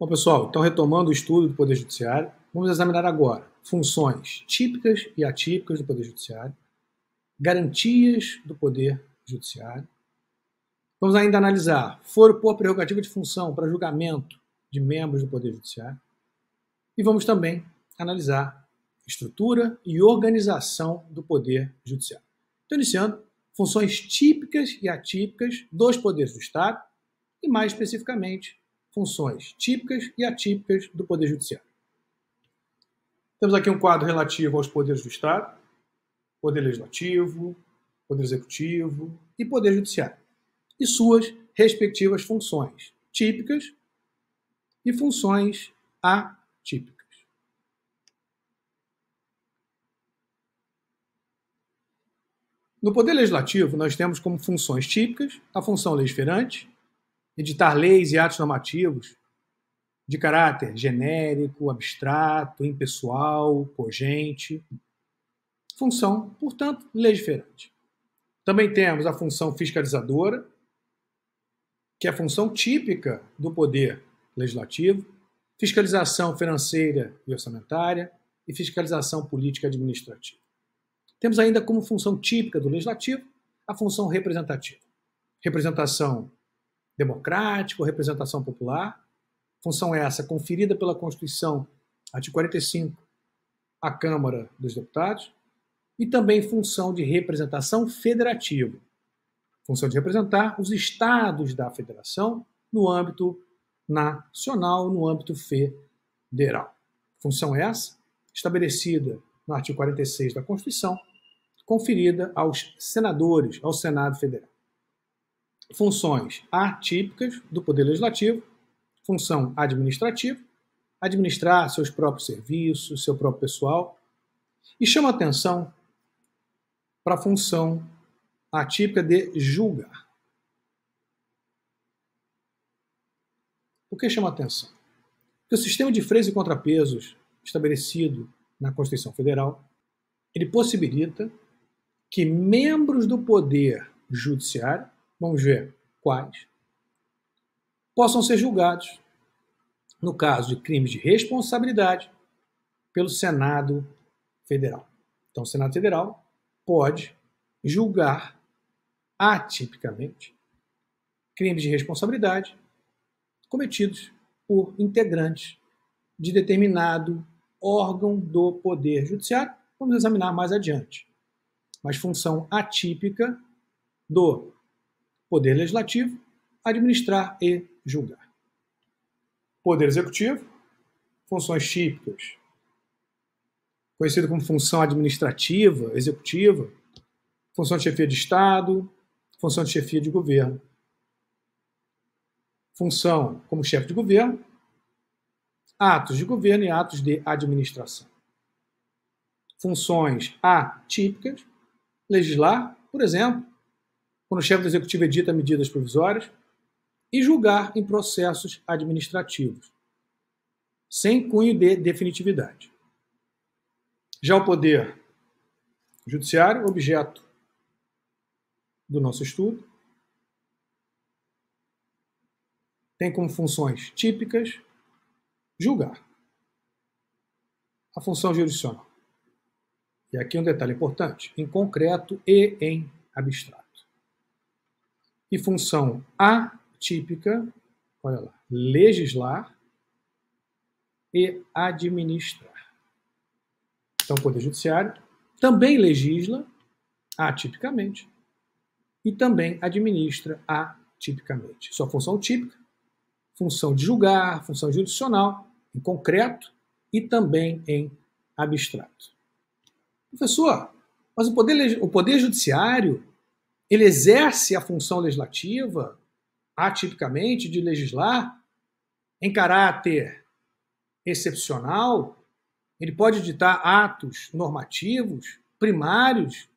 Bom, pessoal, então retomando o estudo do Poder Judiciário, vamos examinar agora funções típicas e atípicas do Poder Judiciário, garantias do Poder Judiciário. Vamos ainda analisar foro por prerrogativa de função para julgamento de membros do Poder Judiciário. E vamos também analisar estrutura e organização do Poder Judiciário. Então, iniciando, funções típicas e atípicas dos poderes do Estado e, mais especificamente, funções típicas e atípicas do Poder Judiciário. Temos aqui um quadro relativo aos poderes do Estado, Poder Legislativo, Poder Executivo e Poder Judiciário, e suas respectivas funções típicas e funções atípicas. No Poder Legislativo, nós temos como funções típicas a função legiferante, editar leis e atos normativos de caráter genérico, abstrato, impessoal, cogente. Função, portanto, legiferante. Também temos a função fiscalizadora, que é a função típica do Poder Legislativo, fiscalização financeira e orçamentária e fiscalização política e administrativa. Temos ainda como função típica do Legislativo a função representativa. Representação democrática ou representação popular, função essa conferida pela Constituição, artigo 45, à Câmara dos Deputados, e também função de representação federativa, função de representar os estados da federação no âmbito nacional, no âmbito federal. Função essa estabelecida no artigo 46 da Constituição, conferida aos senadores, ao Senado Federal. Funções atípicas do Poder Legislativo, função administrativa, administrar seus próprios serviços, seu próprio pessoal, e chama atenção para a função atípica de julgar. Por que chama atenção? Porque o sistema de freios e contrapesos estabelecido na Constituição Federal, ele possibilita que membros do Poder Judiciário, vamos ver quais, possam ser julgados, no caso de crimes de responsabilidade, pelo Senado Federal. Então, o Senado Federal pode julgar atipicamente crimes de responsabilidade cometidos por integrantes de determinado órgão do Poder Judiciário. Vamos examinar mais adiante. Mas função atípica do Poder Legislativo, administrar e julgar. Poder Executivo, funções típicas, conhecido como função administrativa, executiva, função de chefia de Estado, função de chefia de governo. Função como chefe de governo, atos de governo e atos de administração. Funções atípicas, legislar, por exemplo, quando o chefe do executivo edita medidas provisórias, e julgar em processos administrativos, sem cunho de definitividade. Já o Poder Judiciário, objeto do nosso estudo, tem como funções típicas julgar. A função jurisdicional. E aqui um detalhe importante, em concreto e em abstrato. E função atípica, olha lá, legislar e administrar. Então, o Poder Judiciário também legisla atipicamente e também administra atipicamente. Sua função típica, função de julgar, função jurisdicional, em concreto e também em abstrato. Professor, mas o Poder Judiciário, ele exerce a função legislativa atipicamente de legislar em caráter excepcional? Ele pode editar atos normativos primários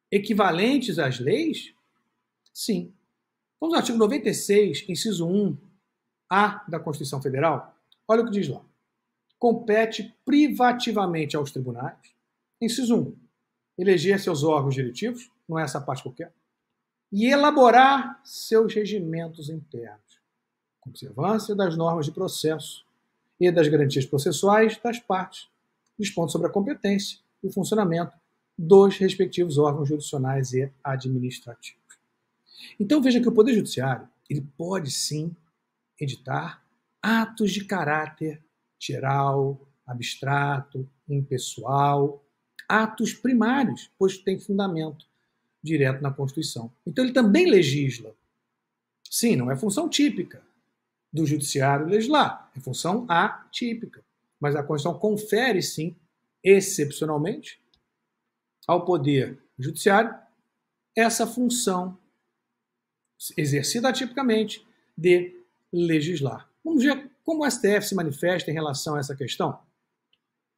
equivalentes às leis? Sim. Vamos ao artigo 96, inciso 1A da Constituição Federal. Olha o que diz lá. Compete privativamente aos tribunais, inciso 1, eleger seus órgãos diretivos, não é essa parte qualquer, e elaborar seus regimentos internos, com observância das normas de processo e das garantias processuais das partes, dispondo sobre a competência e o funcionamento dos respectivos órgãos jurisdicionais e administrativos. Então veja que o Poder Judiciário ele pode sim editar atos de caráter geral, abstrato, impessoal, atos primários, pois tem fundamento direto na Constituição. Então ele também legisla. Sim, não é função típica do Judiciário legislar, é função atípica. Mas a Constituição confere, sim, excepcionalmente, ao Poder Judiciário essa função exercida atipicamente de legislar. Vamos ver como o STF se manifesta em relação a essa questão.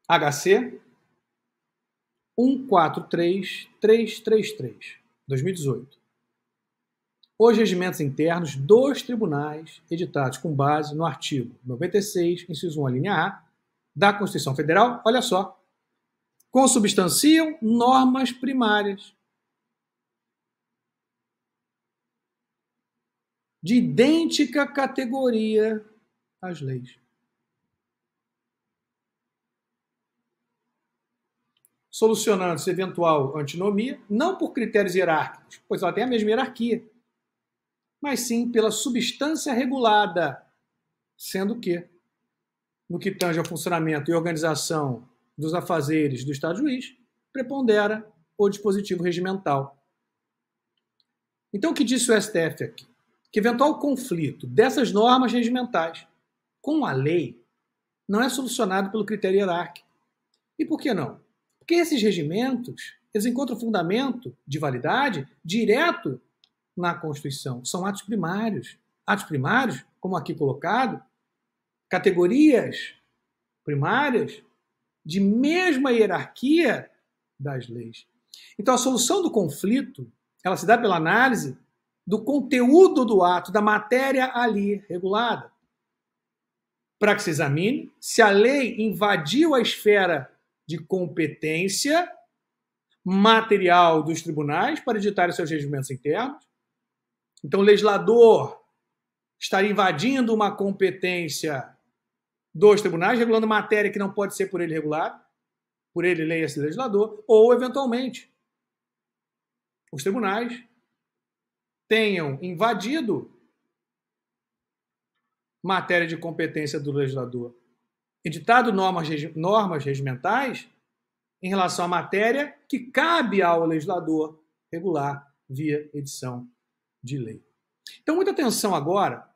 HC 143333, 2018. Os regimentos internos dos tribunais editados com base no artigo 96, inciso 1, a linha A, da Constituição Federal, olha só, consubstanciam normas primárias de idêntica categoria às leis. Solucionando-se eventual antinomia, não por critérios hierárquicos, pois ela tem a mesma hierarquia, mas sim pela substância regulada, sendo que, no que tange ao funcionamento e organização dos afazeres do Estado juiz, prepondera o dispositivo regimental. Então, o que disse o STF aqui? Que eventual conflito dessas normas regimentais com a lei não é solucionado pelo critério hierárquico. E por que não? Porque esses regimentos, eles encontram fundamento de validade direto na Constituição. São atos primários. Atos primários, como aqui colocado, categorias primárias de mesma hierarquia das leis. Então, a solução do conflito, ela se dá pela análise do conteúdo do ato, da matéria ali regulada, para que se examine se a lei invadiu a esfera de competência material dos tribunais para editar seus regimentos internos. Então, o legislador estaria invadindo uma competência dos tribunais, regulando matéria que não pode ser por ele regulada, por ele, leia-se legislador, ou, eventualmente, os tribunais tenham invadido matéria de competência do legislador, editado normas regimentais em relação à matéria que cabe ao legislador regular via edição de lei. Então, muita atenção agora,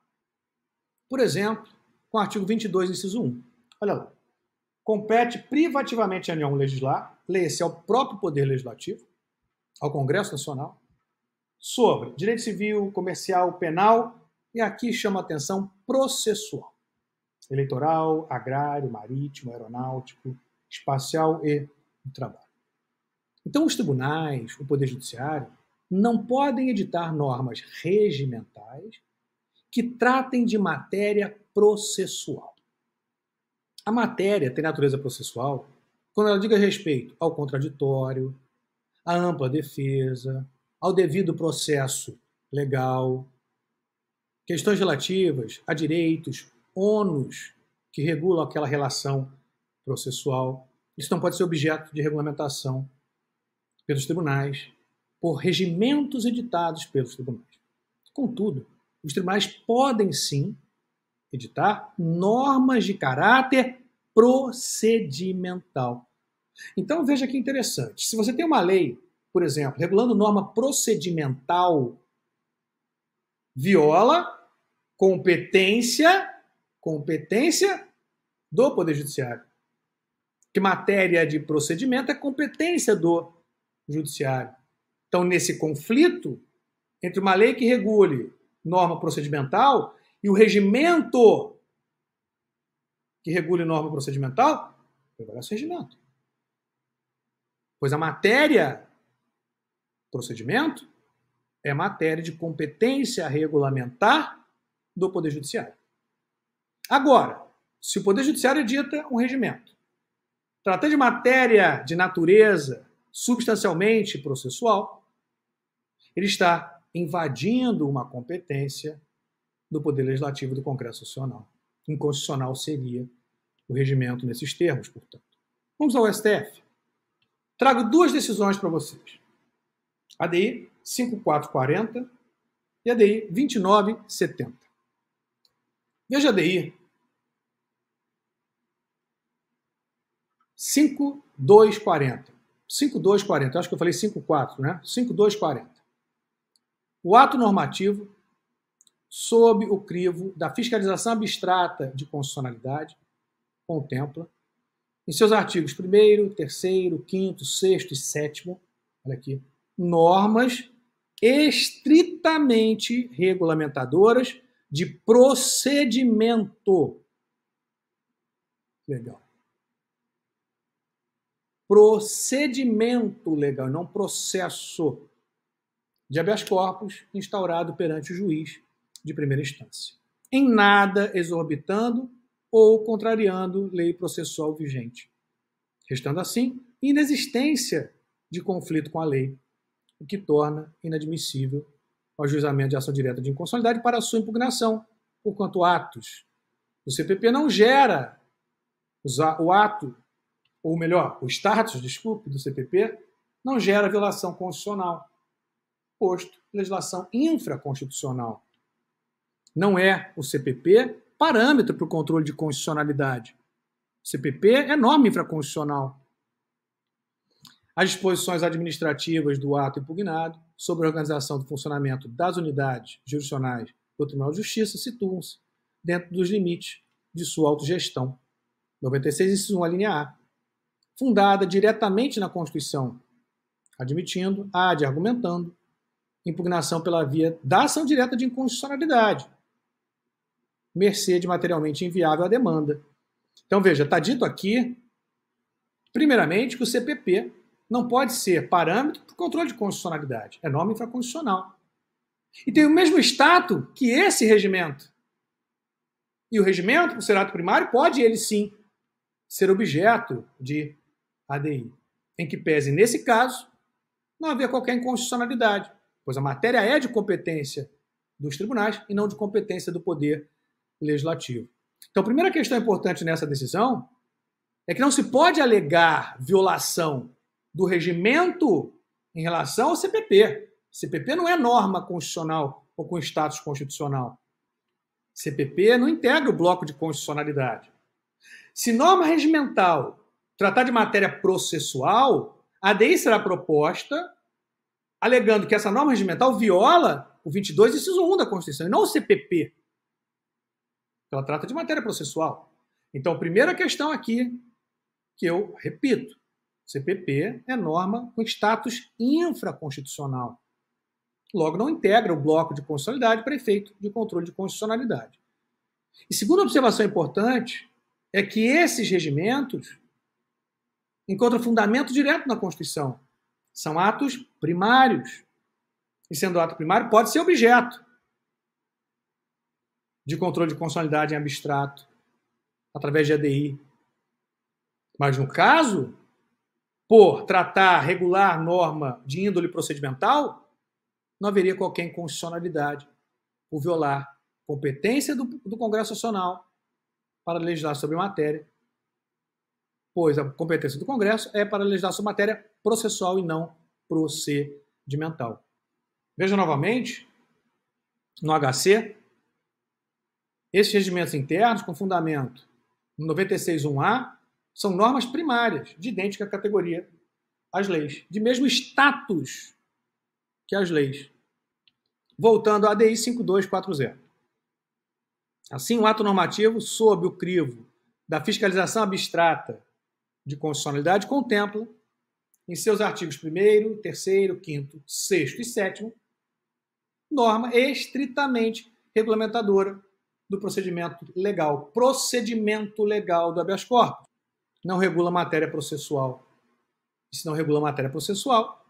por exemplo, com o artigo 22, inciso 1. Olha lá. Compete privativamente à União legislar, leia-se ao próprio Poder Legislativo, ao Congresso Nacional, sobre direito civil, comercial, penal, e aqui chama a atenção processual. Eleitoral, agrário, marítimo, aeronáutico, espacial e do trabalho. Então, os tribunais, o Poder Judiciário, não podem editar normas regimentais que tratem de matéria processual. A matéria tem natureza processual quando ela diga respeito ao contraditório, à ampla defesa, ao devido processo legal, questões relativas a direitos, ônus que regulam aquela relação processual. Isso não pode ser objeto de regulamentação pelos tribunais, por regimentos editados pelos tribunais. Contudo, os tribunais podem sim editar normas de caráter procedimental. Então veja que interessante. Se você tem uma lei, por exemplo, regulando norma procedimental, viola competência do Poder Judiciário. Que matéria de procedimento é competência do Judiciário. Então, nesse conflito entre uma lei que regule norma procedimental e o regimento que regule norma procedimental, prevalece o regimento. Pois a matéria procedimento é matéria de competência regulamentar do Poder Judiciário. Agora, se o Poder Judiciário edita um regimento, tratando de matéria de natureza substancialmente processual, ele está invadindo uma competência do Poder Legislativo do Congresso Nacional. Inconstitucional seria o regimento nesses termos, portanto. Vamos ao STF. Trago duas decisões para vocês. ADI 5440 e ADI 2970. Veja a ADI 5240. 5240, acho que eu falei 54, né? 5240. O ato normativo, sob o crivo da fiscalização abstrata de constitucionalidade, contempla, em seus artigos 1º, 3º, 5º, 6º e 7º, olha aqui, normas estritamente regulamentadoras de procedimento. Legal. Procedimento legal, não processo de habeas corpus instaurado perante o juiz de primeira instância. Em nada exorbitando ou contrariando lei processual vigente, restando assim inexistência de conflito com a lei, o que torna inadmissível o ajuizamento de ação direta de inconstitucionalidade para sua impugnação, porquanto atos do CPP não gera o ato, ou melhor, o status, desculpe, do CPP, não gera violação constitucional, posto legislação infraconstitucional. Não é o CPP parâmetro para o controle de constitucionalidade. O CPP é norma infraconstitucional. As disposições administrativas do ato impugnado sobre a organização do funcionamento das unidades jurisdicionais do Tribunal de Justiça situam-se dentro dos limites de sua autogestão. 96, inciso 1, a linha A. Fundada diretamente na Constituição, admitindo, argumentando, impugnação pela via da ação direta de inconstitucionalidade, mercê de materialmente inviável à demanda. Então, veja, está dito aqui, primeiramente, que o CPP não pode ser parâmetro para o controle de constitucionalidade. É norma infraconstitucional. E tem o mesmo status que esse regimento. E o regimento, por ser ato primário, pode, ele sim, ser objeto de ADI, em que pese, nesse caso, não haver qualquer inconstitucionalidade, pois a matéria é de competência dos tribunais e não de competência do Poder Legislativo. Então, a primeira questão importante nessa decisão é que não se pode alegar violação do regimento em relação ao CPP. CPP não é norma constitucional ou com status constitucional. CPP não integra o bloco de constitucionalidade. Se norma regimental tratar de matéria processual, a ADI será proposta alegando que essa norma regimental viola o 22, inciso 1 da Constituição, e não o CPP. Ela trata de matéria processual. Então, a primeira questão aqui, que eu repito, CPP é norma com status infraconstitucional. Logo, não integra o bloco de constitucionalidade para efeito de controle de constitucionalidade. E segunda observação importante é que esses regimentos encontram fundamento direto na Constituição. São atos primários. E sendo ato primário, pode ser objeto de controle de constitucionalidade em abstrato, através de ADI. Mas, no caso, por tratar, regular norma de índole procedimental, não haveria qualquer inconstitucionalidade por violar competência do Congresso Nacional para legislar sobre matéria, pois a competência do Congresso é para legislar sobre matéria processual e não procedimental. Veja novamente, no HC, esses regimentos internos com fundamento no 96.1a são normas primárias, de idêntica categoria às leis, de mesmo status que as leis. Voltando à ADI 5240. Assim, o ato normativo, sob o crivo da fiscalização abstrata de constitucionalidade, contempla, em seus artigos 1º, 3º, 5º, 6º e 7º, norma estritamente regulamentadora do procedimento legal do habeas corpus. Não regula matéria processual. E se não regula matéria processual,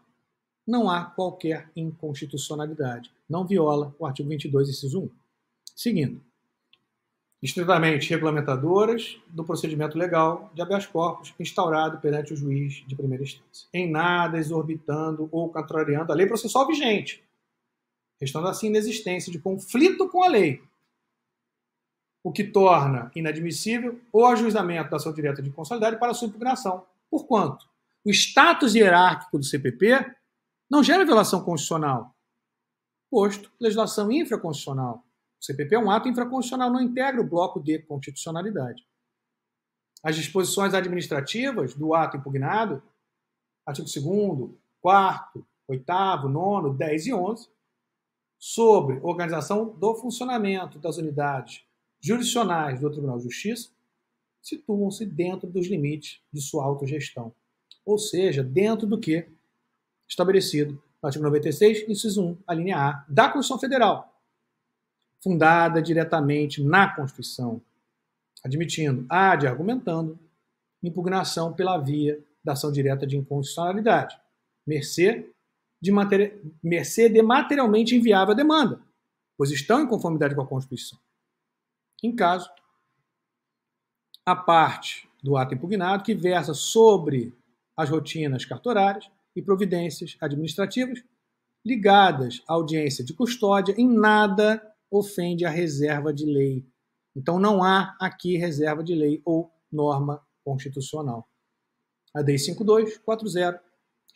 não há qualquer inconstitucionalidade. Não viola o artigo 22, inciso 1. Seguindo. Estritamente regulamentadoras do procedimento legal de habeas corpus instaurado perante o juiz de primeira instância. Em nada exorbitando ou contrariando a lei processual vigente, restando assim inexistência de conflito com a lei, o que torna inadmissível o ajuizamento da ação direta de inconstitucionalidade para sua impugnação. Porquanto o status hierárquico do CPP não gera violação constitucional, posto legislação infraconstitucional. O CPP é um ato infraconstitucional, não integra o bloco de constitucionalidade. As disposições administrativas do ato impugnado, artigo 2º, 4º, 8º, 9º, 10 e 11, sobre organização do funcionamento das unidades jurisdicionais do Tribunal de Justiça, situam-se dentro dos limites de sua autogestão, ou seja, dentro do que estabelecido no artigo 96, inciso 1, a linha A, da Constituição Federal, fundada diretamente na Constituição, admitindo, ad argumentando, impugnação pela via da ação direta de inconstitucionalidade, mercê de materialmente inviável a demanda, pois estão em conformidade com a Constituição. Em caso, a parte do ato impugnado que versa sobre as rotinas cartorárias e providências administrativas ligadas à audiência de custódia, em nada ofende a reserva de lei. Então não há aqui reserva de lei ou norma constitucional. A DEI 5240,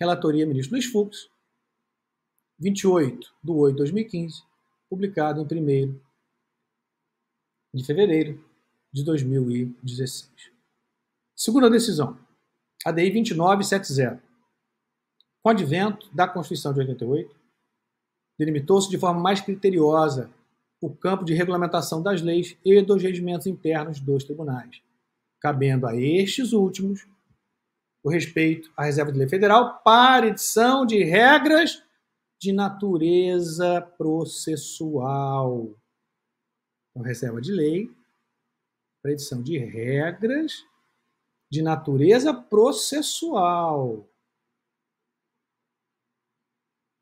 relatoria ministro Luiz Fux, 28/8/2015, publicado em 1º de fevereiro de 2016. Segunda decisão, a DEI 2970. Com o advento da Constituição de 88, delimitou-se de forma mais criteriosa o campo de regulamentação das leis e dos regimentos internos dos tribunais, cabendo a estes últimos o respeito à reserva de lei federal para edição de regras de natureza processual. Então, reserva de lei para edição de regras de natureza processual.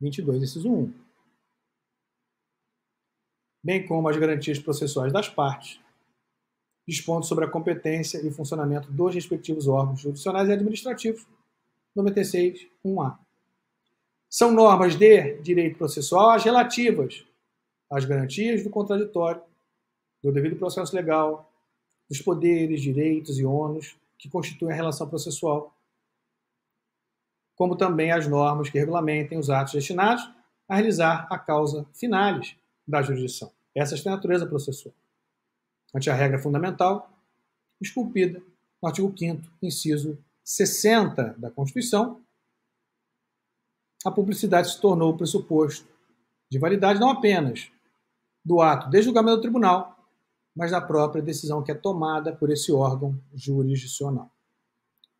22, inciso 1. Bem como as garantias processuais das partes, dispondo sobre a competência e funcionamento dos respectivos órgãos jurisdicionais e administrativos, 96, 1A. São normas de direito processual as relativas às garantias do contraditório, do devido processo legal, dos poderes, direitos e ônus que constituem a relação processual, como também as normas que regulamentem os atos destinados a realizar a causa finalis da jurisdição. Essas têm natureza processual. Ante a regra fundamental, esculpida no artigo 5º, inciso 60 da Constituição, a publicidade se tornou o pressuposto de validade não apenas do ato de julgamento do tribunal, mas da própria decisão que é tomada por esse órgão jurisdicional.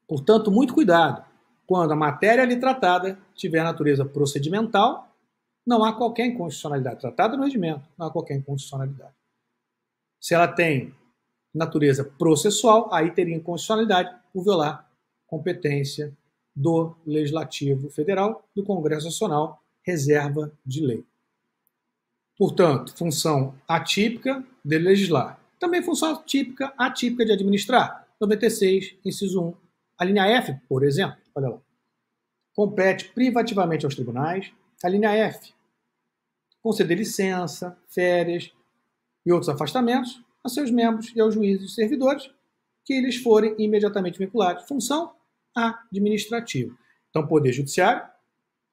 Portanto, muito cuidado. Quando a matéria ali tratada tiver natureza procedimental, não há qualquer inconstitucionalidade. Tratada no regimento, não há qualquer inconstitucionalidade. Se ela tem natureza processual, aí teria inconstitucionalidade por violar competência do Legislativo Federal, do Congresso Nacional, reserva de lei. Portanto, função atípica de legislar. Também função atípica de administrar. 96, inciso 1. A linha F, por exemplo, olha lá, compete privativamente aos tribunais. A linha F, conceder licença, férias e outros afastamentos a seus membros e aos juízes e servidores que lhes forem imediatamente vinculados. Função administrativa. Então, o Poder Judiciário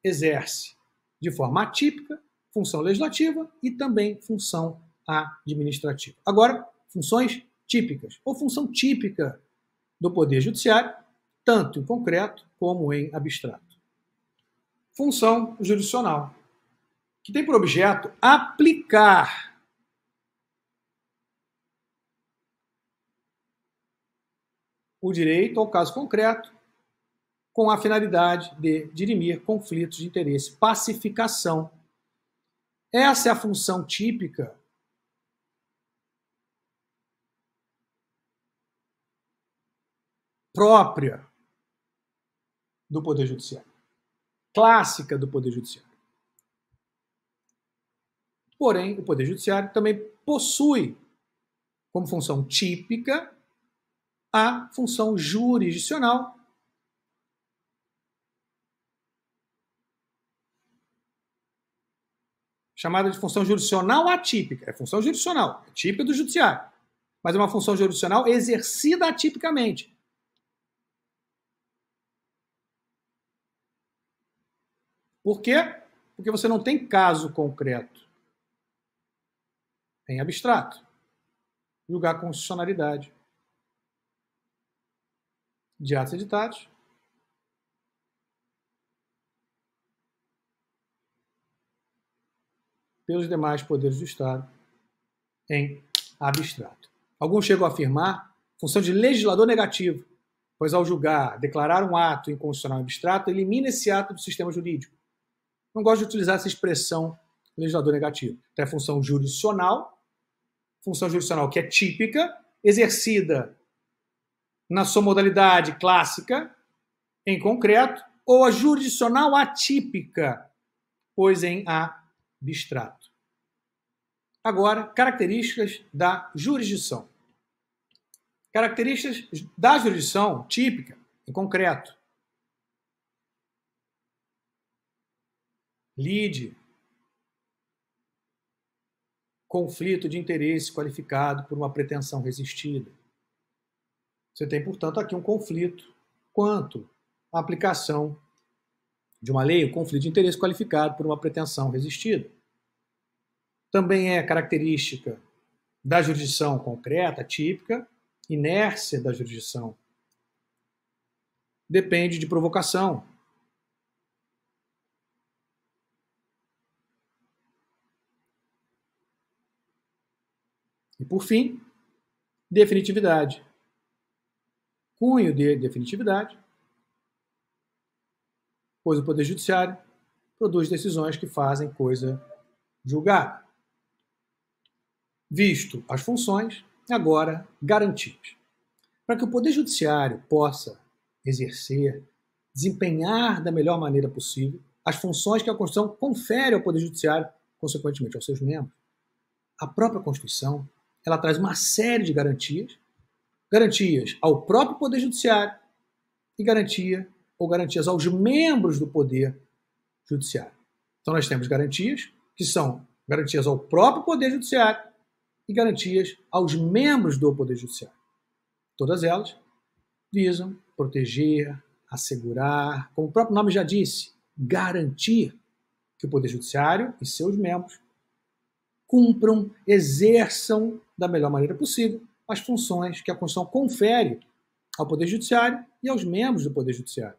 exerce de forma atípica função legislativa e também função administrativa. Agora, funções típicas, ou função típica do Poder Judiciário, tanto em concreto como em abstrato. Função jurisdicional, que tem por objeto aplicar o direito ao caso concreto com a finalidade de dirimir conflitos de interesse, pacificação. Essa é a função típica própria do Poder Judiciário, clássica do Poder Judiciário. Porém, o Poder Judiciário também possui como função típica a função jurisdicional, chamada de função jurisdicional atípica. É função jurisdicional, é típica do Judiciário. mas é uma função jurisdicional exercida atipicamente. Por quê? Porque você não tem caso concreto. Em abstrato. Julgar a constitucionalidade de atos editados pelos demais poderes do Estado em abstrato. Alguns chegam a afirmar função de legislador negativo, pois ao julgar, declarar um ato inconstitucional em abstrato, elimina esse ato do sistema jurídico. Não gosto de utilizar essa expressão legislador negativo. Então é função jurisdicional que é típica, exercida na sua modalidade clássica, em concreto, ou a jurisdicional atípica, pois em abstrato. Agora, características da jurisdição. Características da jurisdição típica, em concreto. Lide. Conflito de interesse qualificado por uma pretensão resistida. Você tem, portanto, aqui um conflito quanto à aplicação de uma lei, um conflito de interesse qualificado por uma pretensão resistida. Também é característica da jurisdição concreta, típica, inércia da jurisdição. Depende de provocação. E, por fim, definitividade. Cunho de definitividade, pois o Poder Judiciário produz decisões que fazem coisa julgada. Visto as funções, agora garantias. Para que o Poder Judiciário possa exercer, desempenhar da melhor maneira possível as funções que a Constituição confere ao Poder Judiciário, consequentemente aos seus membros, a própria Constituição ela traz uma série de garantias ao próprio Poder Judiciário e garantias aos membros do Poder Judiciário. Então nós temos garantias que são garantias ao próprio Poder Judiciário e garantias aos membros do Poder Judiciário. Todas elas visam proteger, assegurar, como o próprio nome já disse, garantir que o Poder Judiciário e seus membros cumpram, exerçam da melhor maneira possível as funções que a Constituição confere ao Poder Judiciário e aos membros do Poder Judiciário.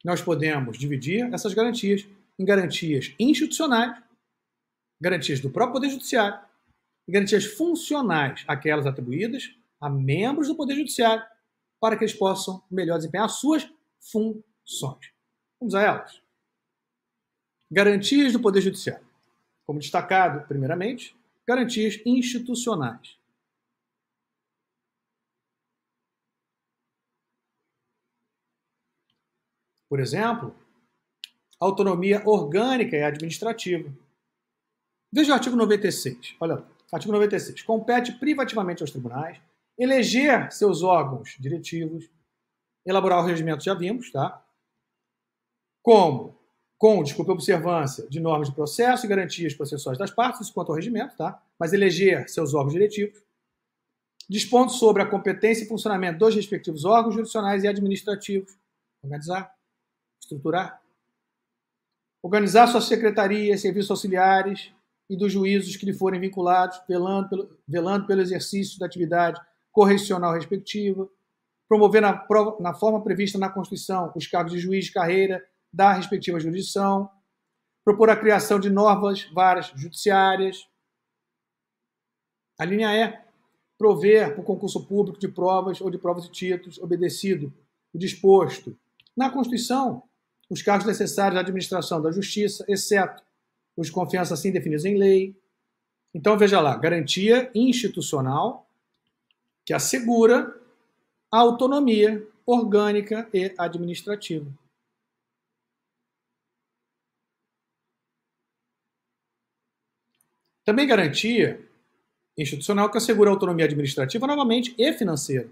Nós podemos dividir essas garantias em garantias institucionais, garantias do próprio Poder Judiciário e garantias funcionais, aquelas atribuídas a membros do Poder Judiciário para que eles possam melhor desempenhar as suas funções. Vamos a elas. Garantias do Poder Judiciário. Como destacado, primeiramente, garantias institucionais. Por exemplo, autonomia orgânica e administrativa. Veja o artigo 96. Olha lá. Artigo 96. Compete privativamente aos tribunais eleger seus órgãos diretivos, elaborar o regimento, já vimos, tá? Com observância de normas de processo e garantias processuais das partes, isso quanto ao regimento, tá? Mas eleger seus órgãos diretivos, dispondo sobre a competência e funcionamento dos respectivos órgãos jurisdicionais e administrativos, organizar, estruturar, organizar suas secretarias, serviços auxiliares e dos juízos que lhe forem vinculados, velando pelo exercício da atividade correcional respectiva, promover na forma prevista na Constituição os cargos de juiz de carreira da respectiva jurisdição, propor a criação de novas varas judiciárias. A linha E, prover por concurso público de provas ou de provas e títulos, obedecido o disposto na Constituição, os cargos necessários à administração da Justiça, exceto os de confiança assim definidos em lei. Então, veja lá, garantia institucional que assegura a autonomia orgânica e administrativa. Também garantia institucional que assegura a autonomia administrativa, novamente, e financeira.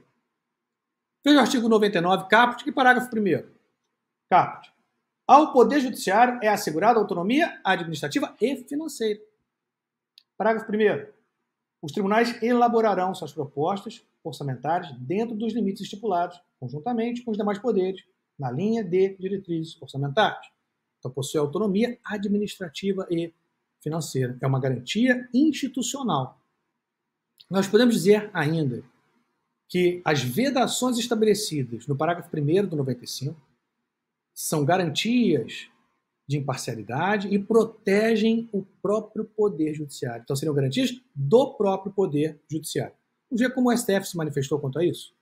Veja o artigo 99, caput, e parágrafo 1º. Caput. Ao Poder Judiciário é assegurada a autonomia administrativa e financeira. Parágrafo 1º. Os tribunais elaborarão suas propostas orçamentárias dentro dos limites estipulados, conjuntamente com os demais poderes, na linha de diretrizes orçamentárias. Então, possui autonomia administrativa e financeira. É uma garantia institucional. Nós podemos dizer ainda que as vedações estabelecidas no parágrafo 1º do 95 são garantias de imparcialidade e protegem o próprio Poder Judiciário. Então, seriam garantias do próprio Poder Judiciário. Vamos ver como o STF se manifestou quanto a isso?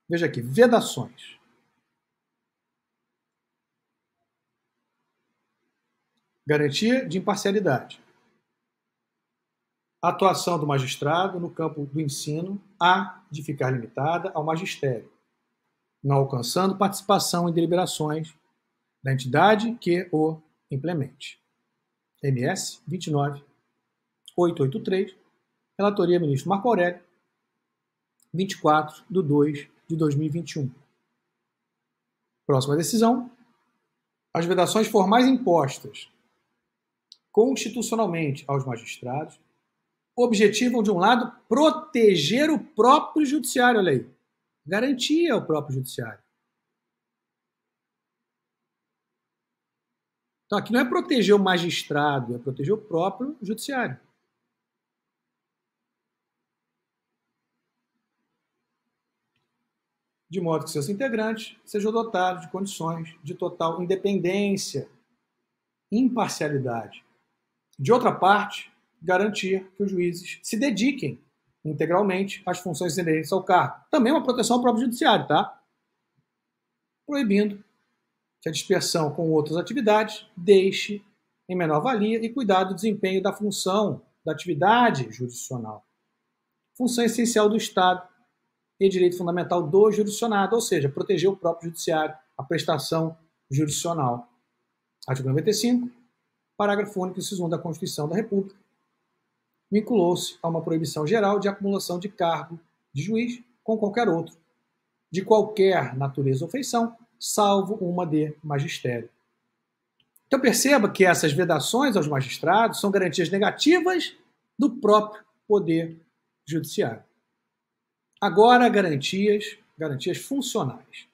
Veja aqui, vedações. Garantia de imparcialidade. A atuação do magistrado no campo do ensino há de ficar limitada ao magistério, não alcançando participação em deliberações da entidade que o implemente. MS 29883, relatoria ministro Marco Aurélio, 24/2/2021. Próxima decisão. As vedações formais impostas constitucionalmente aos magistrados objetivam, de um lado, proteger o próprio judiciário, olha aí, garantia ao próprio judiciário. Então, aqui não é proteger o magistrado, é proteger o próprio judiciário. De modo que seus integrantes sejam dotados de condições de total independência, imparcialidade. De outra parte, garantir que os juízes se dediquem integralmente às funções inerentes ao cargo. Também uma proteção ao próprio judiciário, tá? Proibindo que a dispersão com outras atividades deixe em menor valia e cuidado do desempenho da função, da atividade jurisdicional. Função essencial do Estado e direito fundamental do jurisdicionado, ou seja, proteger o próprio judiciário, a prestação jurisdicional. Artigo 95, parágrafo único, inciso 1 da Constituição da República, vinculou-se a uma proibição geral de acumulação de cargo de juiz com qualquer outro, de qualquer natureza ou feição, salvo uma de magistério. Então perceba que essas vedações aos magistrados são garantias negativas do próprio Poder Judiciário. Agora, garantias funcionais.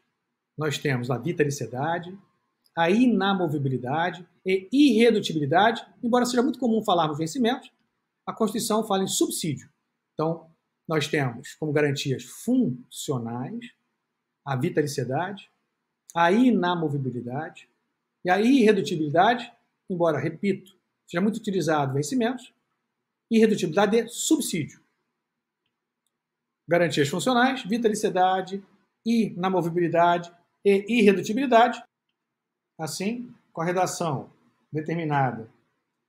Nós temos a vitaliciedade, a inamovibilidade e irredutibilidade, embora seja muito comum falarmos vencimentos, a Constituição fala em subsídio. Então, nós temos como garantias funcionais a vitaliciedade, a inamovibilidade e a irredutibilidade, embora, repito, seja muito utilizado vencimentos, irredutibilidade é subsídio. Garantias funcionais, vitaliciedade, inamovibilidade e irredutibilidade, assim, com a redação determinada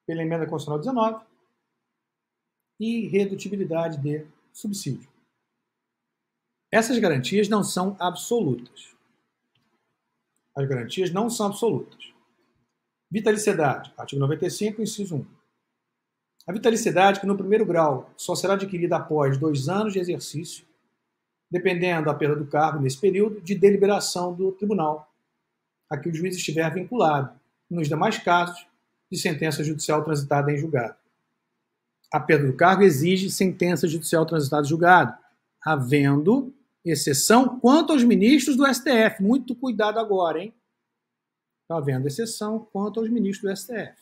pela Emenda Constitucional 19, irredutibilidade de subsídio. Essas garantias não são absolutas. As garantias não são absolutas. Vitaliciedade, artigo 95, inciso 1. A vitaliciedade, que no primeiro grau só será adquirida após 2 anos de exercício, dependendo da perda do cargo nesse período, de deliberação do tribunal a que o juiz estiver vinculado, nos demais casos de sentença judicial transitada em julgado. A perda do cargo exige sentença judicial transitada em julgado, havendo exceção quanto aos ministros do STF. Muito cuidado agora, hein? Está havendo exceção quanto aos ministros do STF.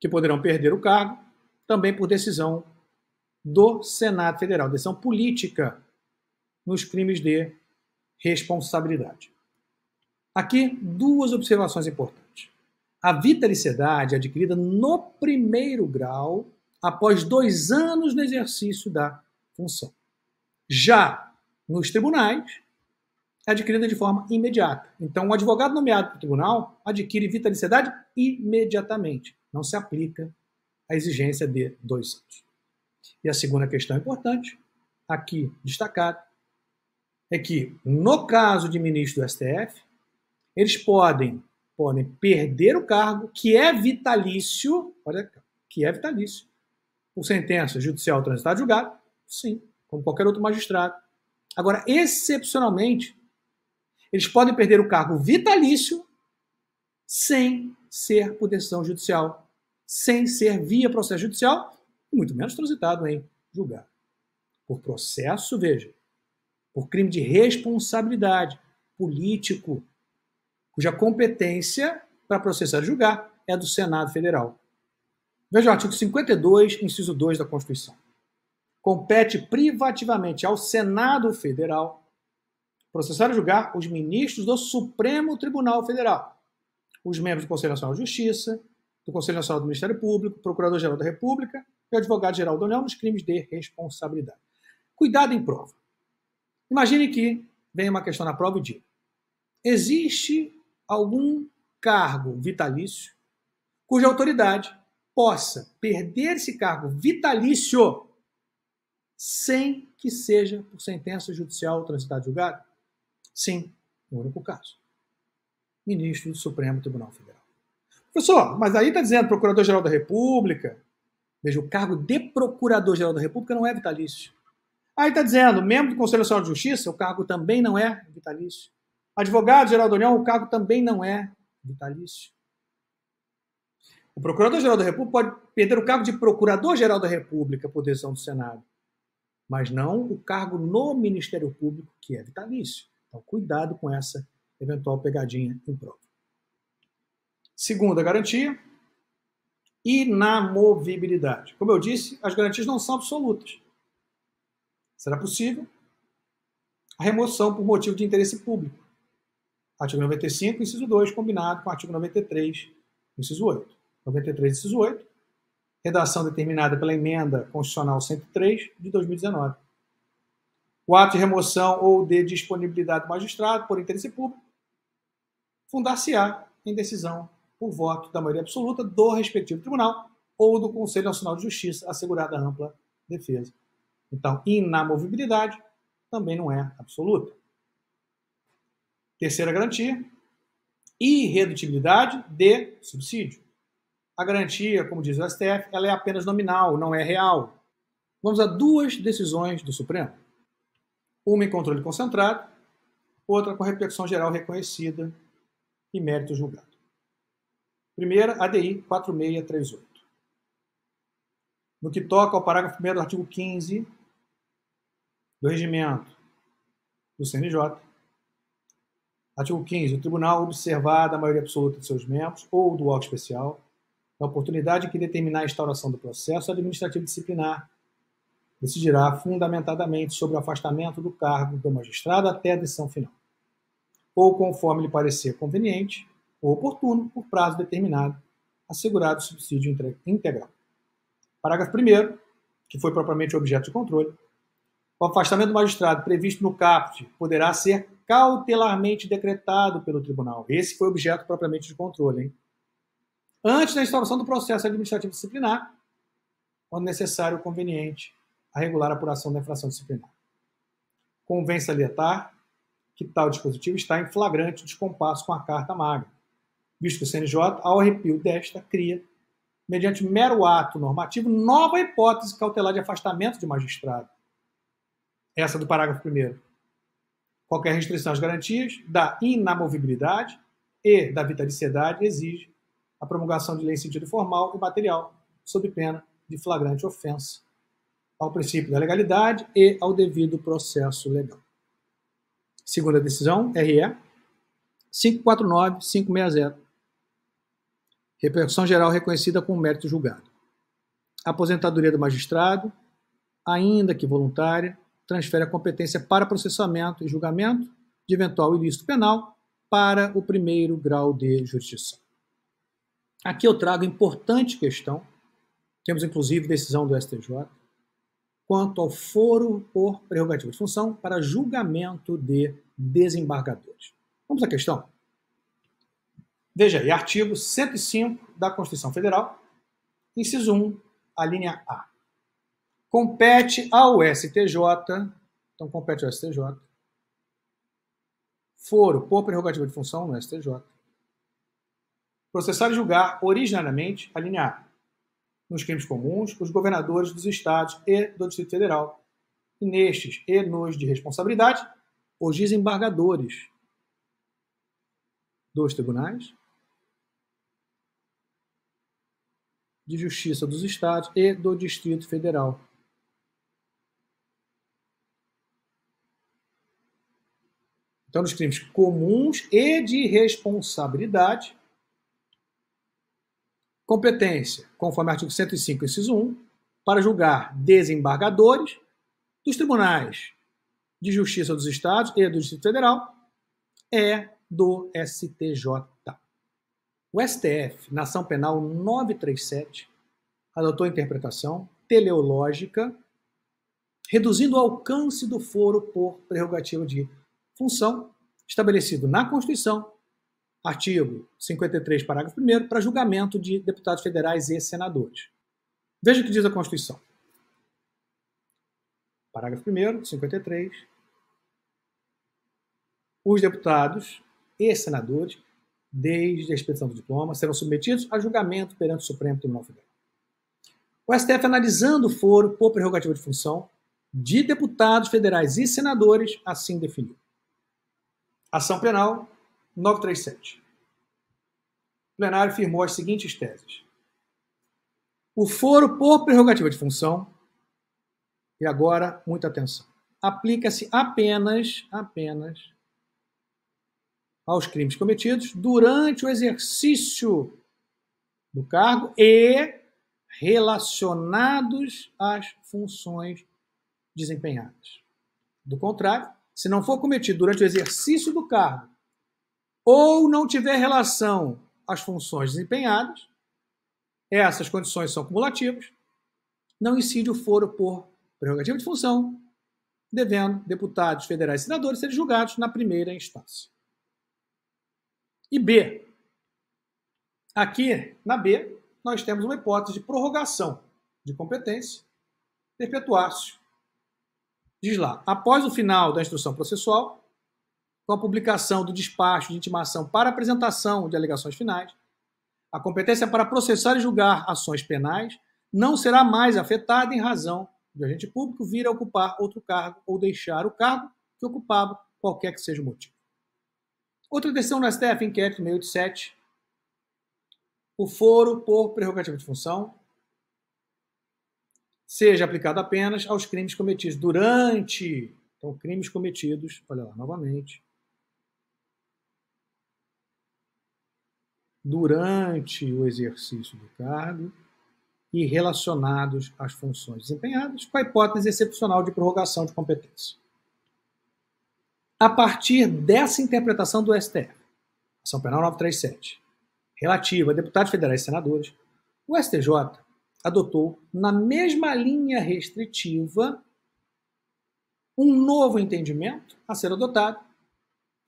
Que poderão perder o cargo também por decisão do Senado Federal, decisão política nos crimes de responsabilidade. Aqui, 2 observações importantes. A vitaliciedade é adquirida no primeiro grau após 2 anos no exercício da função. Já nos tribunais, é adquirida de forma imediata. Então, um advogado nomeado para o tribunal adquire vitaliciedade imediatamente. Não se aplica a exigência de 2 anos. E a segunda questão importante, aqui destacada, é que, no caso de ministro do STF, eles podem perder o cargo, que é vitalício, olha, que é vitalício, por sentença judicial transitada em julgado, sim, como qualquer outro magistrado. Agora, excepcionalmente, Eles podem perder o cargo vitalício sem ser por decisão judicial, sem ser via processo judicial, e muito menos transitado em julgado. Por processo, veja, por crime de responsabilidade político, cuja competência para processar e julgar é do Senado Federal. Veja o artigo 52, inciso 2 da Constituição. Compete privativamente ao Senado Federal processar e julgar os ministros do Supremo Tribunal Federal, os membros do Conselho Nacional de Justiça, do Conselho Nacional do Ministério Público, Procurador-Geral da República e o Advogado-Geral da União nos crimes de responsabilidade. Cuidado em prova. Imagine que vem uma questão na prova e diga: existe algum cargo vitalício cuja autoridade possa perder esse cargo vitalício sem que seja por sentença judicial transitada e julgada? Sim, no único caso. Ministro do Supremo Tribunal Federal. Professor, mas aí está dizendo Procurador-Geral da República. Veja, o cargo de Procurador-Geral da República não é vitalício. Aí está dizendo membro do Conselho Nacional de Justiça, o cargo também não é vitalício. Advogado-Geral da União, o cargo também não é vitalício. O Procurador-Geral da República pode perder o cargo de Procurador-Geral da República por decisão do Senado, mas não o cargo no Ministério Público, que é vitalício. Então, cuidado com essa eventual pegadinha em prova. Segunda garantia, inamovibilidade. Como eu disse, as garantias não são absolutas. Será possível a remoção por motivo de interesse público. Artigo 95, inciso 2, combinado com o artigo 93, inciso 8. 93, inciso 8, redação determinada pela emenda constitucional 103 de 2019. O ato de remoção ou de disponibilidade do magistrado por interesse público fundar-se-á em decisão por voto da maioria absoluta do respectivo tribunal ou do Conselho Nacional de Justiça, assegurada ampla defesa. Então, inamovibilidade também não é absoluta. Terceira garantia, irredutibilidade de subsídio. A garantia, como diz o STF, ela é apenas nominal, não é real. Vamos a duas decisões do Supremo. Uma em controle concentrado, outra com repercussão geral reconhecida e mérito julgado. Primeira, ADI 4638. No que toca ao parágrafo 1º do artigo 15 do regimento do CNJ, artigo 15, o tribunal observada a maioria absoluta de seus membros ou do órgão especial, na oportunidade que determinar a instauração do processo administrativo disciplinar, decidirá fundamentadamente sobre o afastamento do cargo do magistrado até a decisão final, ou conforme lhe parecer conveniente ou oportuno, por prazo determinado, assegurado o subsídio integral. Parágrafo 1º, que foi propriamente objeto de controle, o afastamento do magistrado previsto no caput poderá ser cautelarmente decretado pelo tribunal. Esse foi objeto propriamente de controle, hein? Antes da instauração do processo administrativo disciplinar, quando necessário ou conveniente, a regular apuração da infração disciplinar. Convém salientar que tal dispositivo está em flagrante descompasso com a Carta Magna, visto que o CNJ, ao arrepio desta, cria, mediante mero ato normativo, nova hipótese cautelar de afastamento de magistrado. Essa do parágrafo 1º. Qualquer restrição às garantias da inamovibilidade e da vitaliciedade exige a promulgação de lei em sentido formal e material, sob pena de flagrante ofensa ao princípio da legalidade e ao devido processo legal. Segunda decisão, RE 549-560. Repercussão geral reconhecida com mérito julgado. Aposentadoria do magistrado, ainda que voluntária, transfere a competência para processamento e julgamento de eventual ilícito penal para o primeiro grau de jurisdição. Aqui eu trago importante questão, temos inclusive decisão do STJ, quanto ao foro por prerrogativa de função para julgamento de desembargadores. Vamos à questão? Veja aí, artigo 105 da Constituição Federal, inciso 1, a linha A. Compete ao STJ, então compete ao STJ, foro por prerrogativa de função no STJ, processar e julgar originariamente, a linha A, nos crimes comuns, os governadores dos estados e do Distrito Federal, e nestes e nos de responsabilidade, os desembargadores, dos tribunais de justiça dos estados e do Distrito Federal. Então, nos crimes comuns e de responsabilidade, competência, conforme artigo 105, inciso 1, para julgar desembargadores dos tribunais de justiça dos estados e do Distrito Federal é do STJ. O STF, na ação penal 937, adotou a interpretação teleológica, reduzindo o alcance do foro por prerrogativa de função, estabelecido na Constituição, artigo 53, parágrafo 1º, para julgamento de deputados federais e senadores. Veja o que diz a Constituição. Parágrafo 1º, 53. Os deputados e senadores, desde a expedição do diploma, serão submetidos a julgamento perante o Supremo Tribunal Federal. O STF, analisando o foro por prerrogativa de função de deputados federais e senadores, assim definiu. Ação penal 937. O plenário firmou as seguintes teses. O foro por prerrogativa de função, e agora, muita atenção, aplica-se apenas aos crimes cometidos durante o exercício do cargo e relacionados às funções desempenhadas. Do contrário, se não for cometido durante o exercício do cargo ou não tiver relação às funções desempenhadas, essas condições são cumulativas, não incide o foro por prerrogativa de função, devendo deputados federais e senadores serem julgados na primeira instância. E B. Aqui, na B, nós temos uma hipótese de prorrogação de competência perpetuácio. Diz lá, após o final da instrução processual, com a publicação do despacho de intimação para apresentação de alegações finais, a competência para processar e julgar ações penais não será mais afetada em razão de agente público vir a ocupar outro cargo ou deixar o cargo que ocupava, qualquer que seja o motivo. Outra decisão no STF, inquérito 687, o foro por prerrogativa de função seja aplicado apenas aos crimes cometidos durante, então crimes cometidos, olha lá, novamente, durante o exercício do cargo e relacionados às funções desempenhadas, com a hipótese excepcional de prorrogação de competência. A partir dessa interpretação do STF, ação penal 937, relativa a deputados federais e senadores, o STJ adotou, na mesma linha restritiva, um novo entendimento a ser adotado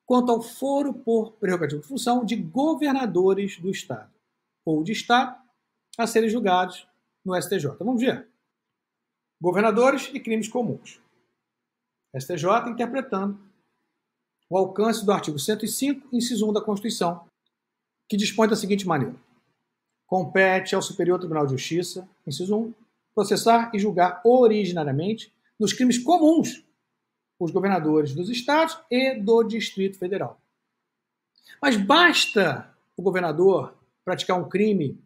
quanto ao foro por prerrogativa de função de governadores do Estado ou de Estado a serem julgados no STJ. Vamos ver. Governadores e crimes comuns. STJ interpretando o alcance do artigo 105, inciso 1 da Constituição, que dispõe da seguinte maneira. Compete ao Superior Tribunal de Justiça, inciso 1, processar e julgar originariamente nos crimes comuns os governadores dos estados e do Distrito Federal. Mas basta o governador praticar um crime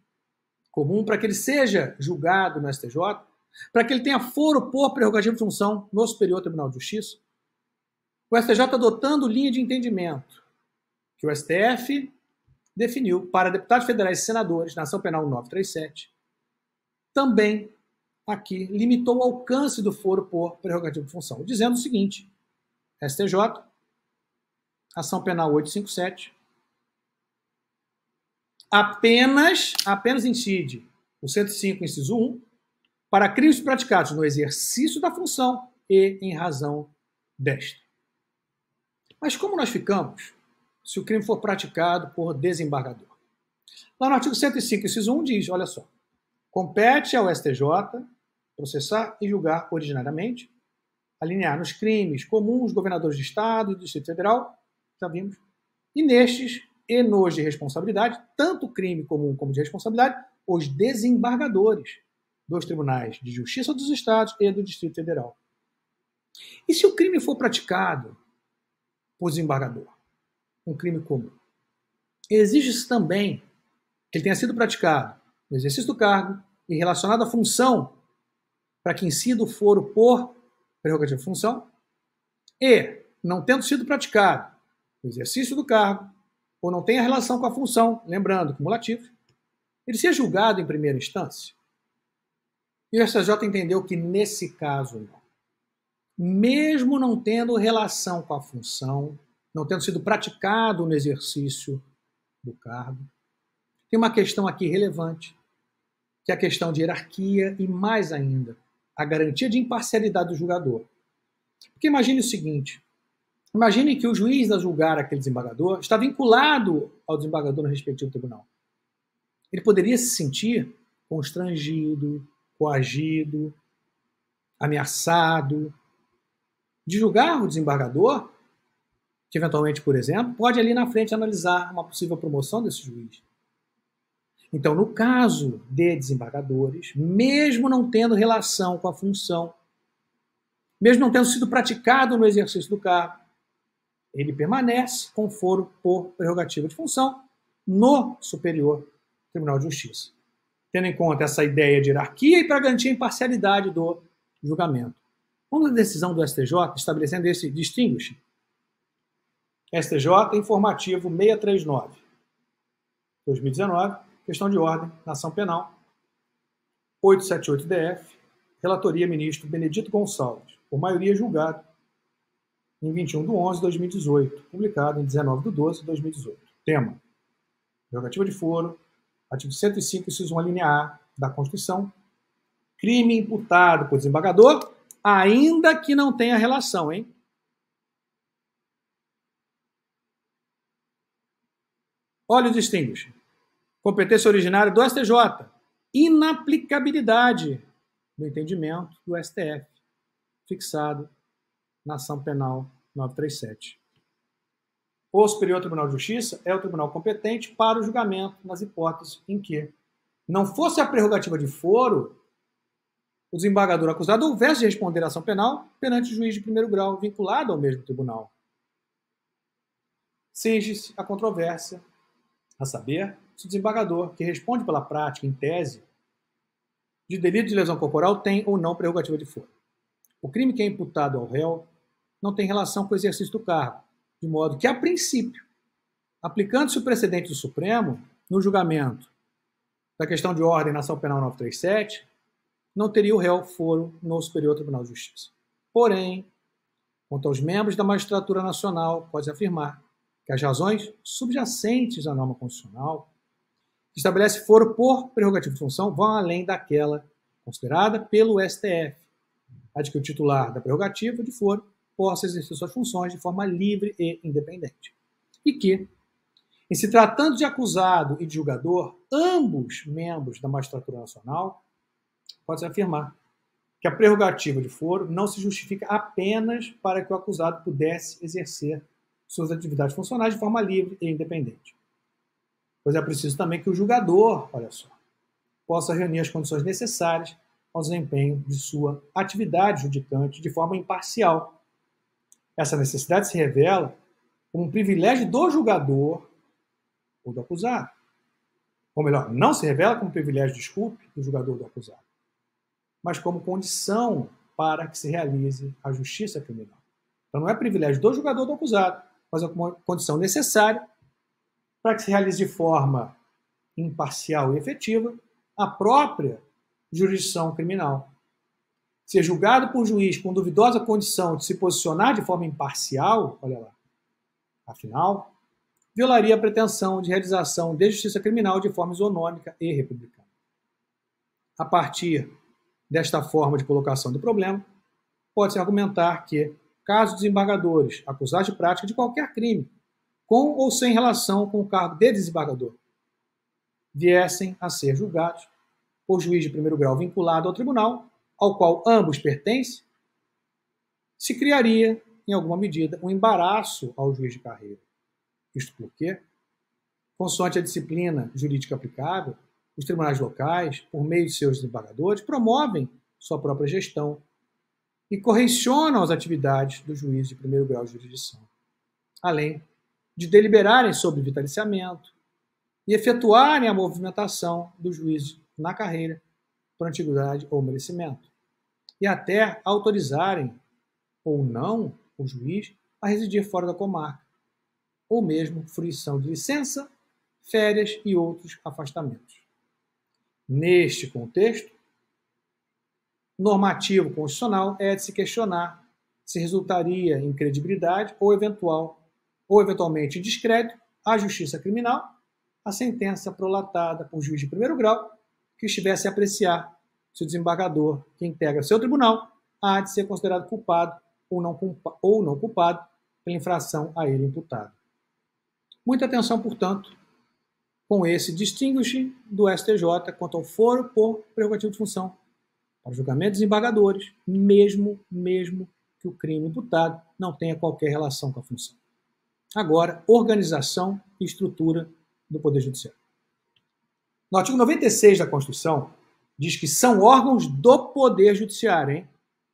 comum para que ele seja julgado no STJ, para que ele tenha foro por prerrogativa de função no Superior Tribunal de Justiça? O STJ adotando linha de entendimento que o STF definiu para deputados federais e senadores na ação penal 937, também aqui limitou o alcance do foro por prerrogativa de função, dizendo o seguinte, STJ, ação penal 857, apenas incide o 105, inciso 1, para crimes praticados no exercício da função e em razão desta. Mas como nós ficamos se o crime for praticado por desembargador? Lá no artigo 105, inciso 1, diz, olha só, compete ao STJ processar e julgar originariamente, alinear nos crimes comuns governadores de Estado e do Distrito Federal, já vimos, e nestes e nos de responsabilidade, tanto crime comum como de responsabilidade, os desembargadores dos tribunais de justiça dos Estados e do Distrito Federal. E se o crime for praticado por desembargador? Um crime comum. exige-se também que ele tenha sido praticado no exercício do cargo e relacionado à função para que incida o foro por prerrogativa de função e, não tendo sido praticado no exercício do cargo ou não tenha relação com a função, lembrando, cumulativo, ele seja julgado em primeira instância. E o STJ entendeu que, nesse caso, não. Mesmo não tendo relação com a função, não tendo sido praticado no exercício do cargo, tem uma questão aqui relevante, que é a questão de hierarquia e, mais ainda, a garantia de imparcialidade do julgador. Porque imagine o seguinte, imagine que o juiz a julgar aquele desembargador está vinculado ao desembargador no respectivo tribunal. Ele poderia se sentir constrangido, coagido, ameaçado de julgar o desembargador, que eventualmente, por exemplo, pode ali na frente analisar uma possível promoção desse juiz. Então, no caso de desembargadores, mesmo não tendo relação com a função, mesmo não tendo sido praticado no exercício do cargo, ele permanece com foro por prerrogativa de função no Superior Tribunal de Justiça, tendo em conta essa ideia de hierarquia e para garantir a imparcialidade do julgamento. Vamos à decisão do STJ estabelecendo esse distinguish. STJ informativo 639, 2019, questão de ordem, nação penal, 878-DF, relatoria ministro Benedito Gonçalves, por maioria julgado em 21/11/2018, publicado em 19/12/2018. Tema: prerrogativa de foro, artigo 105, inciso 1, alínea A da Constituição, crime imputado por desembargador, ainda que não tenha relação, hein? Olha o distinguish. Competência originária do STJ. Inaplicabilidade do entendimento do STF, fixado na ação penal 937. O Superior Tribunal de Justiça é o tribunal competente para o julgamento nas hipóteses em que não fosse a prerrogativa de foro, o desembargador acusado houvesse de responder à ação penal perante o juiz de primeiro grau vinculado ao mesmo tribunal. Cinge-se a controvérsia, a saber, se o desembargador que responde pela prática, em tese, de delito de lesão corporal tem ou não prerrogativa de foro. O crime que é imputado ao réu não tem relação com o exercício do cargo, de modo que, a princípio, aplicando-se o precedente do Supremo, no julgamento da questão de ordem na ação penal 937, não teria o réu foro no Superior Tribunal de Justiça. Porém, quanto aos membros da magistratura nacional, pode-se afirmar que as razões subjacentes à norma constitucional que estabelece foro por prerrogativa de função vão além daquela considerada pelo STF, a de que o titular da prerrogativa de foro possa exercer suas funções de forma livre e independente. E que, em se tratando de acusado e de julgador, ambos membros da magistratura nacional, pode-se afirmar que a prerrogativa de foro não se justifica apenas para que o acusado pudesse exercer suas atividades funcionais de forma livre e independente. Pois é preciso também que o julgador, olha só, possa reunir as condições necessárias ao desempenho de sua atividade judicante de forma imparcial. Essa necessidade se revela como um privilégio do julgador ou do acusado. Ou melhor, não se revela como privilégio, desculpe, do julgador ou do acusado, mas como condição para que se realize a justiça criminal. Então não é privilégio do julgador ou do acusado, mas é uma condição necessária para que se realize de forma imparcial e efetiva a própria jurisdição criminal. Ser julgado por juiz com duvidosa condição de se posicionar de forma imparcial, olha lá, afinal, violaria a pretensão de realização de justiça criminal de forma isonômica e republicana. A partir desta forma de colocação do problema, pode-se argumentar que, caso desembargadores acusados de prática de qualquer crime, com ou sem relação com o cargo de desembargador, viessem a ser julgados por juiz de primeiro grau vinculado ao tribunal, ao qual ambos pertencem, se criaria, em alguma medida, um embaraço ao juiz de carreira. Isto porque, consoante a disciplina jurídica aplicável, os tribunais locais, por meio de seus desembargadores, promovem sua própria gestão e correcionam as atividades do juiz de primeiro grau de jurisdição, além de deliberarem sobre vitaliciamento, e efetuarem a movimentação do juízo na carreira por antiguidade ou merecimento, e até autorizarem ou não o juiz a residir fora da comarca, ou mesmo fruição de licença, férias e outros afastamentos. Neste contexto, normativo constitucional é de se questionar se resultaria em credibilidade ou eventualmente em descrédito à justiça criminal a sentença prolatada por juiz de primeiro grau que estivesse a apreciar se o desembargador que integra seu tribunal há de ser considerado culpado ou não culpado pela infração a ele imputada. Muita atenção, portanto, com esse distinguish do STJ quanto ao foro por prerrogativa de função para julgamento dos desembargadores, mesmo que o crime imputado não tenha qualquer relação com a função. Agora, organização e estrutura do Poder Judiciário. No artigo 96 da Constituição, diz que são órgãos do Poder Judiciário, hein?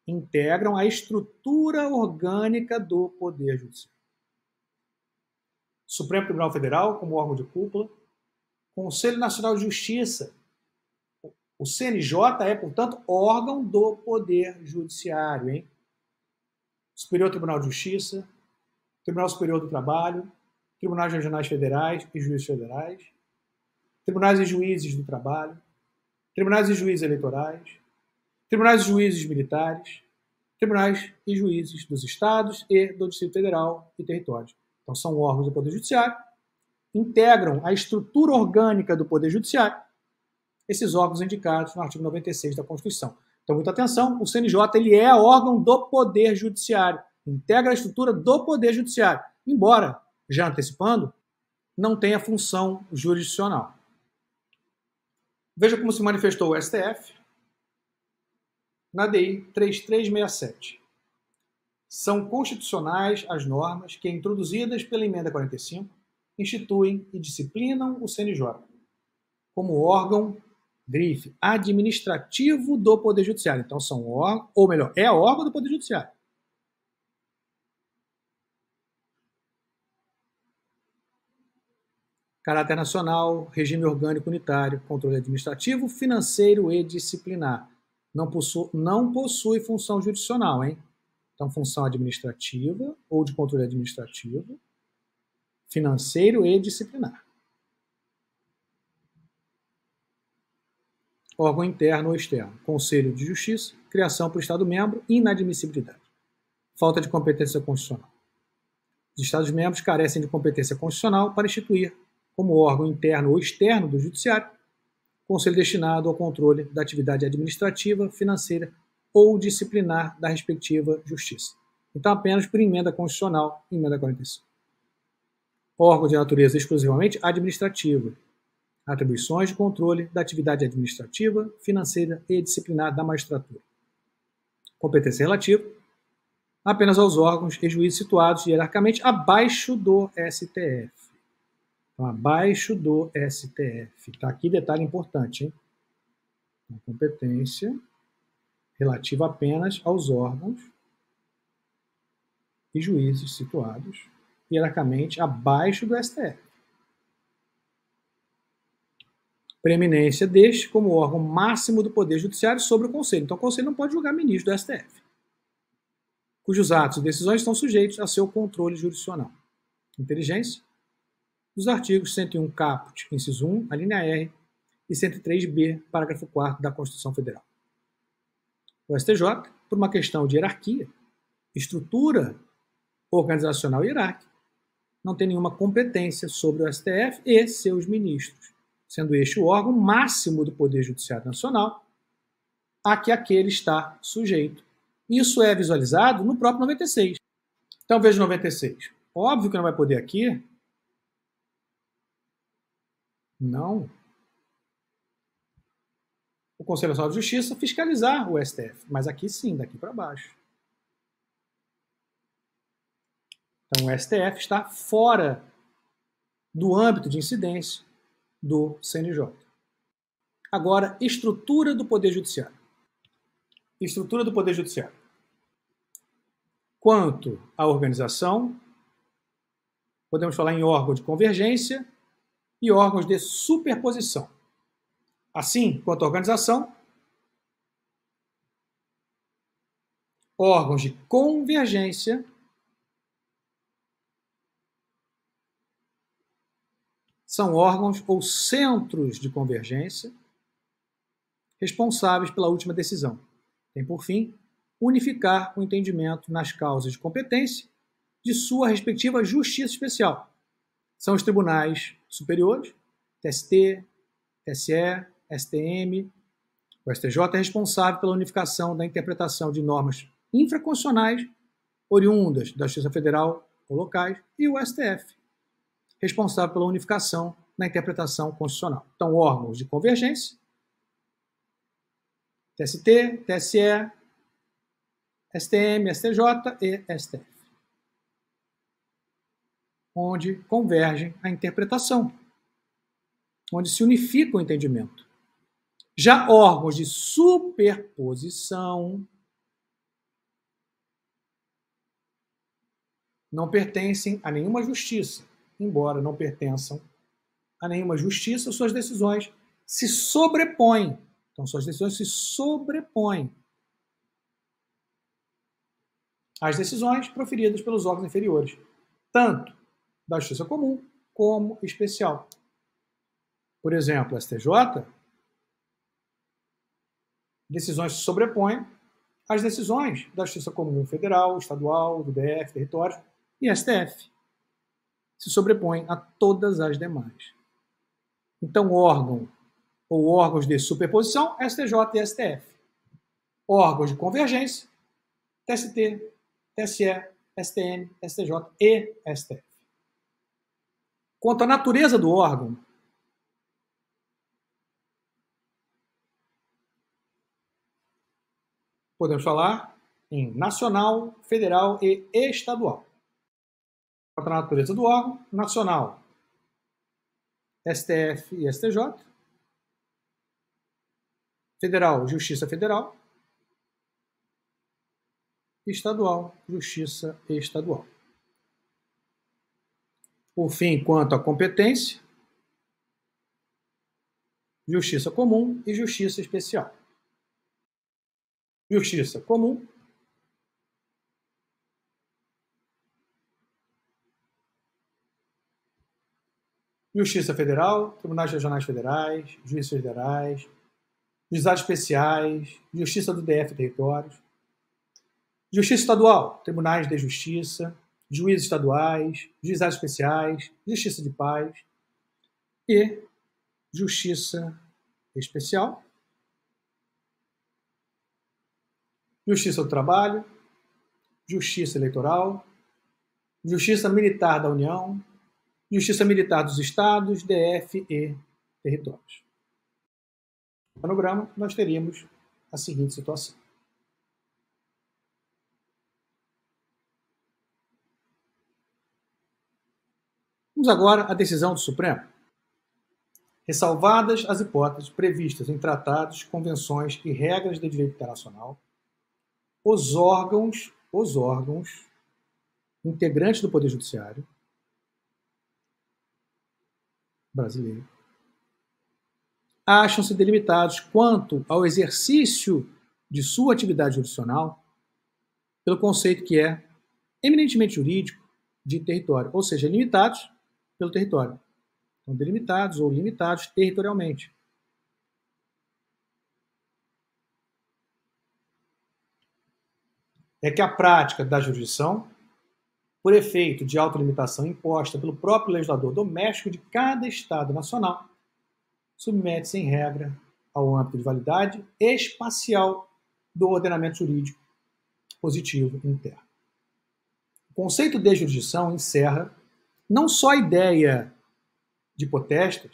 Integram a estrutura orgânica do Poder Judiciário. Supremo Tribunal Federal, como órgão de cúpula, Conselho Nacional de Justiça. O CNJ é, portanto, órgão do Poder Judiciário, hein? Superior Tribunal de Justiça, Tribunal Superior do Trabalho, Tribunais Regionais Federais e Juízes Federais, Tribunais e Juízes do Trabalho, Tribunais e Juízes Eleitorais, Tribunais e Juízes Militares, Tribunais e Juízes dos Estados e do Distrito Federal e Territórios. Então, são órgãos do Poder Judiciário, integram a estrutura orgânica do Poder Judiciário, esses órgãos indicados no artigo 96 da Constituição. Então, muita atenção, o CNJ ele é órgão do Poder Judiciário, integra a estrutura do Poder Judiciário, embora, já antecipando, não tenha função jurisdicional. Veja como se manifestou o STF na DI 3367. São constitucionais as normas que, introduzidas pela Emenda 45, instituem e disciplinam o CNJ como órgão, grife, administrativo do Poder Judiciário. Então, são órgãos, ou melhor, é órgão do Poder Judiciário. Caráter nacional, regime orgânico unitário, controle administrativo, financeiro e disciplinar. Não possui função jurisdicional, hein? Então, função administrativa ou de controle administrativo, financeiro e disciplinar. Órgão interno ou externo. Conselho de Justiça, criação por Estado-membro, inadmissibilidade. Falta de competência constitucional. Os Estados-membros carecem de competência constitucional para instituir, como órgão interno ou externo do Judiciário, conselho destinado ao controle da atividade administrativa, financeira ou disciplinar da respectiva Justiça. Então, apenas por emenda constitucional, emenda 45. Órgão de natureza exclusivamente administrativa. Atribuições de controle da atividade administrativa, financeira e disciplinar da magistratura. Competência relativa apenas aos órgãos e juízes situados hierarquicamente abaixo do STF. Então, abaixo do STF. Está aqui detalhe importante, hein? Uma competência relativa apenas aos órgãos e juízes situados hierarquicamente abaixo do STF. Preeminência deste como órgão máximo do Poder Judiciário sobre o Conselho. Então, o Conselho não pode julgar ministro do STF, cujos atos e decisões estão sujeitos a seu controle jurisdicional. Inteligência dos artigos 101 caput, inciso 1, a linha R, e 103b, parágrafo 4º da Constituição Federal. O STJ, por uma questão de hierarquia, estrutura organizacional e hierárquica, não tem nenhuma competência sobre o STF e seus ministros, sendo este o órgão máximo do Poder Judiciário Nacional a que aquele está sujeito. Isso é visualizado no próprio 96. Então, veja o 96. Óbvio que não vai poder aqui. Não. O Conselho Nacional de Justiça fiscalizar o STF, mas aqui sim, daqui para baixo. Então, o STF está fora do âmbito de incidência do CNJ. Agora, estrutura do Poder Judiciário. Estrutura do Poder Judiciário. Quanto à organização, podemos falar em órgão de convergência, e órgãos de superposição. Assim, quanto à organização, órgãos de convergência são órgãos ou centros de convergência responsáveis pela última decisão. Tem por fim unificar o entendimento nas causas de competência de sua respectiva justiça especial. São os tribunais superiores, TST, TSE, STM. O STJ é responsável pela unificação da interpretação de normas infraconstitucionais oriundas da Justiça Federal ou locais, e o STF, responsável pela unificação na interpretação constitucional. Então, órgãos de convergência, TST, TSE, STM, STJ e STF, onde convergem a interpretação, onde se unifica o entendimento. Já órgãos de superposição não pertencem a nenhuma justiça, embora não pertençam a nenhuma justiça, suas decisões se sobrepõem. Então, suas decisões se sobrepõem às decisões proferidas pelos órgãos inferiores, tanto da justiça comum como especial. Por exemplo, STJ, decisões se sobrepõem às decisões da Justiça Comum Federal, Estadual, do DF, território, e STF. Se sobrepõem a todas as demais. Então, órgão ou órgãos de superposição, STJ e STF. Órgãos de convergência, TST, TSE, STM, STJ e STF. Quanto à natureza do órgão, podemos falar em nacional, federal e estadual. Quanto à natureza do órgão, nacional, STF e STJ. Federal, Justiça Federal. Estadual, Justiça Estadual. Por fim, quanto à competência, Justiça Comum e Justiça Especial. Justiça Comum, Justiça Federal, Tribunais Regionais Federais, Juízes Federais, Juizados Especiais, Justiça do DF e Territórios. Justiça Estadual, Tribunais de Justiça, Juízes Estaduais, Juizados Especiais, Justiça de Paz e Justiça Especial, Justiça do Trabalho, Justiça Eleitoral, Justiça Militar da União, Justiça Militar dos Estados, DF e Territórios. No panorama, nós teríamos a seguinte situação. Vamos agora à decisão do Supremo. Ressalvadas as hipóteses previstas em tratados, convenções e regras de direito internacional, os órgãos integrantes do Poder Judiciário brasileiro acham-se delimitados quanto ao exercício de sua atividade jurisdicional pelo conceito que é eminentemente jurídico de território, ou seja, limitados pelo território. Então, delimitados ou limitados territorialmente. É que a prática da jurisdição, por efeito de autolimitação imposta pelo próprio legislador doméstico de cada Estado nacional, submete-se em regra ao âmbito de validade espacial do ordenamento jurídico positivo interno. O conceito de jurisdição encerra não só a ideia de potestas,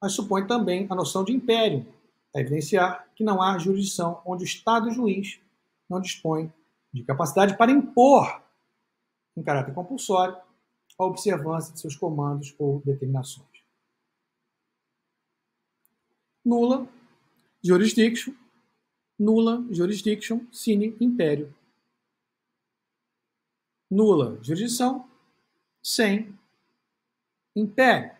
mas supõe também a noção de império, a evidenciar que não há jurisdição onde o Estado juiz não dispõe de capacidade para impor, em caráter compulsório, a observância de seus comandos ou determinações. Nulla jurisdiction sine império. Nula jurisdição sem império.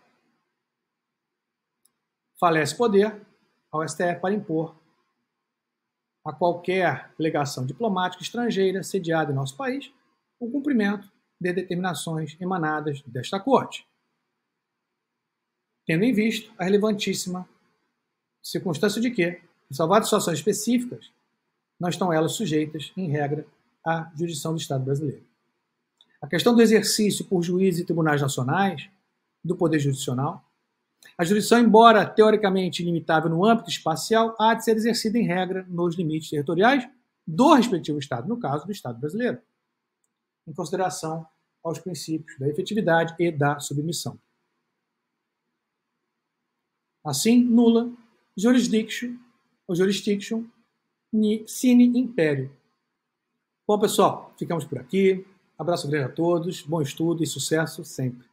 falece poder ao STF para impor a qualquer legação diplomática estrangeira sediada em nosso país o cumprimento de determinações emanadas desta Corte, tendo em vista a relevantíssima circunstância de que, em salvadas situações específicas, não estão elas sujeitas, em regra, à jurisdição do Estado brasileiro. A questão do exercício por juízes e tribunais nacionais do Poder Jurisdicional, a jurisdição, embora teoricamente limitável no âmbito espacial, há de ser exercida, em regra, nos limites territoriais do respectivo Estado, no caso do Estado brasileiro, em consideração aos princípios da efetividade e da submissão. Assim, nula jurisdiction sine imperio. Bom, pessoal, ficamos por aqui. Abraço grande a todos, bom estudo e sucesso sempre.